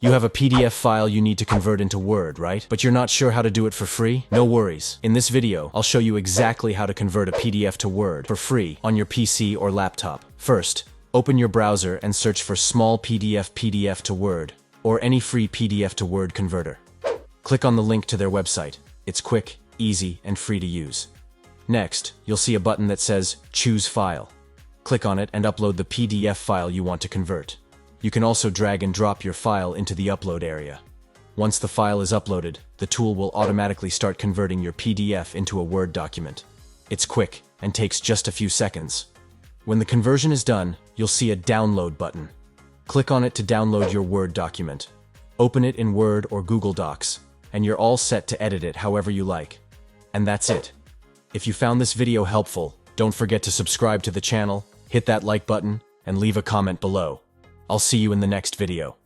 You have a PDF file you need to convert into Word, right? But you're not sure how to do it for free? No worries. In this video, I'll show you exactly how to convert a PDF to Word for free on your PC or laptop. First, open your browser and search for Small PDF to Word, or any free PDF to Word converter. Click on the link to their website. It's quick, easy, and free to use. Next, you'll see a button that says Choose File. Click on it and upload the PDF file you want to convert. You can also drag and drop your file into the upload area. Once the file is uploaded, the tool will automatically start converting your PDF into a Word document. It's quick and takes just a few seconds. When the conversion is done, you'll see a Download button. Click on it to download your Word document. Open it in Word or Google Docs, and you're all set to edit it however you like. And that's it. If you found this video helpful, don't forget to subscribe to the channel, hit that like button, and leave a comment below. I'll see you in the next video.